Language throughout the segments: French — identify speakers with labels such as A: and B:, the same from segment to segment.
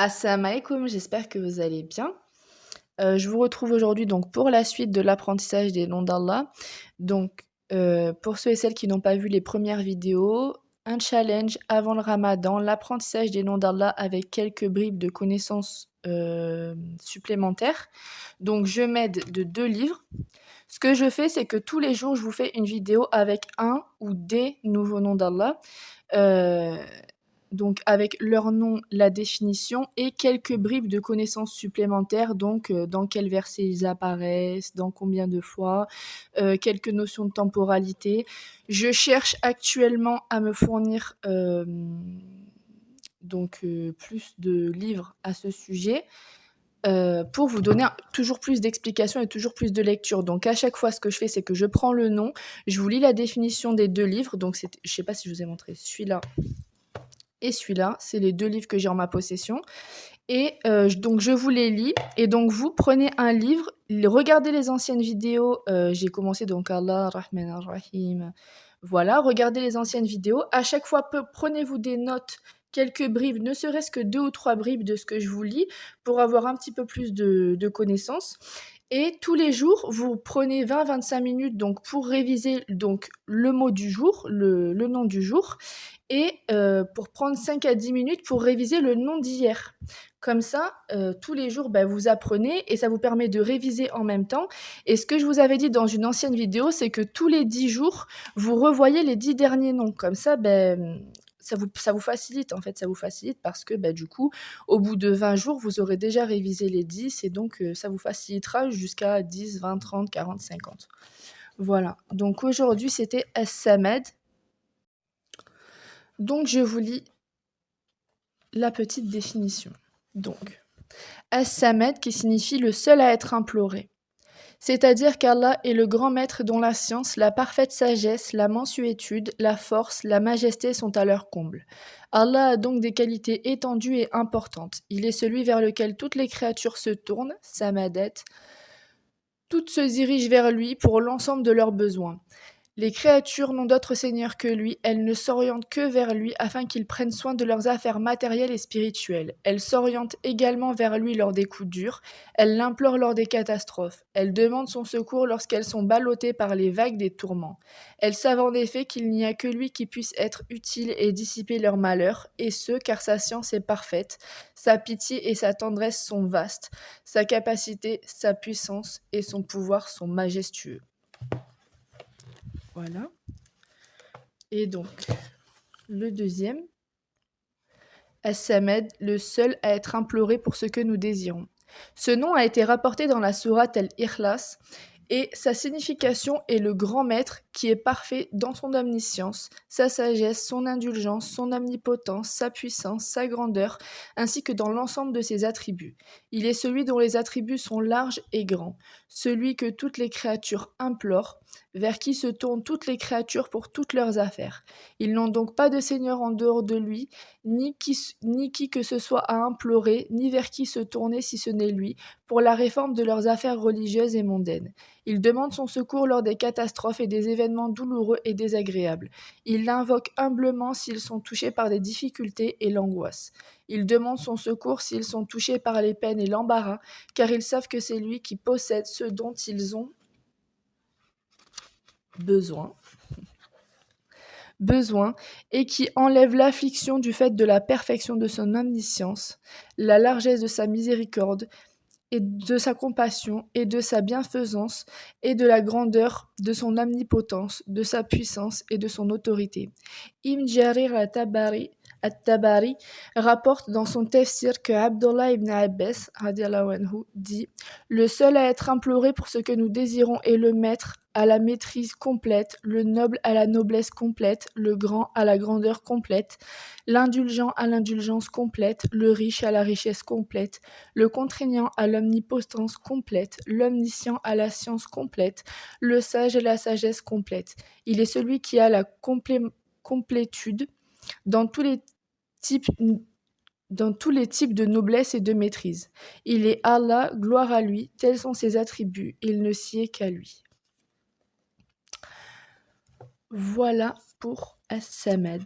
A: Assalamu alaikum, j'espère que vous allez bien. Je vous retrouve aujourd'hui donc pour la suite de l'apprentissage des noms d'Allah. Donc, pour ceux et celles qui n'ont pas vu les premières vidéos, un challenge avant le ramadan, l'apprentissage des noms d'Allah avec quelques bribes de connaissances, supplémentaires. Donc je m'aide de 2 livres. Ce que je fais, c'est que tous les jours, je vous fais une vidéo avec un ou des nouveaux noms d'Allah. Heu donc avec leur nom, la définition et quelques bribes de connaissances supplémentaires, donc dans quel verset ils apparaissent, dans combien de fois, quelques notions de temporalité. Je cherche actuellement à me fournir, plus de livres à ce sujet, pour vous donner toujours plus d'explications et toujours plus de lecture. Donc à chaque fois, ce que je fais, c'est que je prends le nom, je vous lis la définition des 2 livres, donc je sais pas si je vous ai montré celui-là et celui-là, c'est les 2 livres que j'ai en ma possession et donc je vous les lis et donc vous prenez un livre, regardez les anciennes vidéos, j'ai commencé donc Allah Rahman Ar-Rahim, voilà, regardez les anciennes vidéos. À chaque fois, prenez-vous des notes, quelques bribes, ne serait-ce que 2 ou 3 bribes de ce que je vous lis pour avoir un petit peu plus de connaissances et tous les jours, vous prenez 20-25 minutes donc pour réviser donc le mot du jour, le nom du jour et pour prendre 5 à 10 minutes pour réviser le nom d'hier. Comme ça, tous les jours, vous apprenez et ça vous permet de réviser en même temps et ce que je vous avais dit dans une ancienne vidéo, c'est que tous les 10 jours, vous revoyez les 10 derniers noms. Comme ça, ça vous facilite, en fait, ça vous facilite parce que, du coup, au bout de 20 jours, vous aurez déjà révisé les 10 et donc ça vous facilitera jusqu'à 10, 20, 30, 40, 50. Voilà, donc aujourd'hui, c'était As-Samad. Donc je vous lis la petite définition. Donc, As-Samad qui signifie le seul à être imploré. C'est-à-dire qu'Allah est le grand maître dont la science, la parfaite sagesse, la mansuétude, la force, la majesté sont à leur comble. Allah a donc des qualités étendues et importantes. Il est celui vers lequel toutes les créatures se tournent, Samadet. Toutes se dirigent vers lui pour l'ensemble de leurs besoins. Les créatures n'ont d'autre seigneur que lui, elles ne s'orientent que vers lui afin qu'il prenne soin de leurs affaires matérielles et spirituelles. Elles s'orientent également vers lui lors des coups durs, elles l'implorent lors des catastrophes, elles demandent son secours lorsqu'elles sont ballottées par les vagues des tourments. Elles savent en effet qu'il n'y a que lui qui puisse être utile et dissiper leurs malheurs, et ce, car sa science est parfaite, sa pitié et sa tendresse sont vastes, sa capacité, sa puissance et son pouvoir sont majestueux. Voilà. Et donc, le deuxième, As-Samed, le seul à être imploré pour ce que nous désirons. Ce nom a été rapporté dans la sourate Al-Ikhlas et sa signification est le grand maître qui est parfait dans son omniscience, sa sagesse, son indulgence, son omnipotence, sa puissance, sa grandeur, ainsi que dans l'ensemble de ses attributs. Il est celui dont les attributs sont larges et grands, celui que toutes les créatures implorent, vers qui se tournent toutes les créatures pour toutes leurs affaires. Ils n'ont donc pas de seigneur en dehors de lui, ni qui que ce soit à implorer, ni vers qui se tourner si ce n'est lui, pour la réforme de leurs affaires religieuses et mondaines. Ils demandent son secours lors des catastrophes et des événements douloureux et désagréables. Ils l'invoquent humblement s'ils sont touchés par des difficultés et l'angoisse. Ils demandent son secours s'ils sont touchés par les peines et l'embarras, car ils savent que c'est lui qui possède ce dont ils ont besoin et qui enlève l'affliction du fait de la perfection de son omniscience, la largesse de sa miséricorde et de sa compassion et de sa bienfaisance et de la grandeur de son omnipotence, de sa puissance et de son autorité. Ibn Jarir at-Tabari rapporte dans son tafsir que Abdullah ibn Abbas radiallahu anhu, dit « Le seul à être imploré pour ce que nous désirons est le maître à la maîtrise complète, le noble à la noblesse complète, le grand à la grandeur complète, l'indulgent à l'indulgence complète, le riche à la richesse complète, le contraignant à l'omnipotence complète, l'omniscient à la science complète, le sage à la sagesse complète. Il est celui qui a la complétude dans tous les types de noblesse et de maîtrise. Il est Allah, gloire à lui, tels sont ses attributs, il ne sied qu'à lui. Voilà pour As-Samad.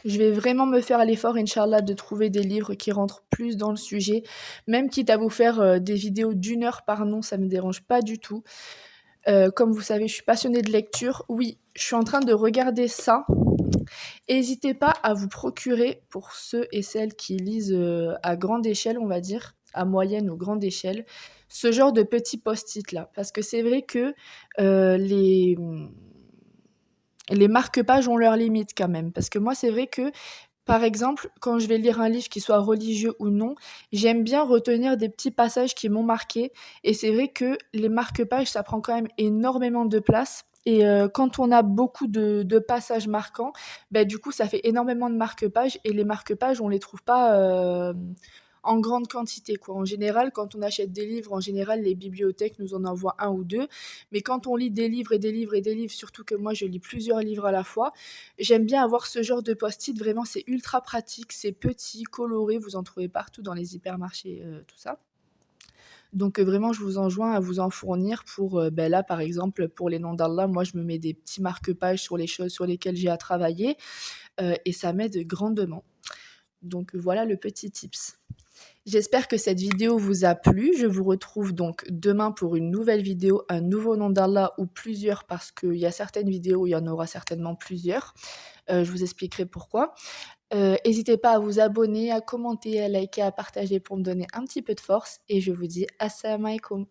A: Je vais vraiment me faire l'effort, inch'Allah, de trouver des livres qui rentrent plus dans le sujet, même quitte à vous faire, des vidéos d'1 heure par nom, ça me dérange pas du tout. Comme vous savez, je suis passionnée de lecture. Oui, je suis en train de regarder ça. Hésitez pas à vous procurer, pour ceux et celles qui lisent, à grande échelle, on va dire, à moyenne ou grande échelle, ce genre de petits post-it là. Parce que c'est vrai que, les marque-pages ont leurs limites quand même. Parce que moi, c'est vrai que, par exemple, quand je vais lire un livre qui soit religieux ou non, j'aime bien retenir des petits passages qui m'ont marquée et c'est vrai que les marque-pages, ça prend quand même énormément de place et quand on a beaucoup de passages marquants, bah, du coup, ça fait énormément de marque-pages et les marque-pages, on les trouve pas, en grande quantité, quoi. En général, quand on achète des livres, en général, les bibliothèques nous en envoient un ou 2. Mais quand on lit des livres et des livres et des livres, surtout que moi, je lis plusieurs livres à la fois, j'aime bien avoir ce genre de post-it. Vraiment, c'est ultra pratique, c'est petit, coloré, vous en trouvez partout dans les hypermarchés, tout ça. Donc vraiment, je vous enjoins à vous en fournir pour, beh, là, par exemple, pour les noms d'Allah, moi, je me mets des petits marque-pages sur les choses sur lesquelles j'ai à travailler, et ça m'aide grandement. Donc voilà le petit tips. J'espère que cette vidéo vous a plu. Je vous retrouve donc demain pour une nouvelle vidéo, un nouveau nom d'Allah ou plusieurs parce qu'il y a certaines vidéos où il y en aura certainement plusieurs. Je vous expliquerai pourquoi. Hésitez pas à vous abonner, à commenter, à liker, à partager pour me donner un petit peu de force et je vous dis assalamu alaikum.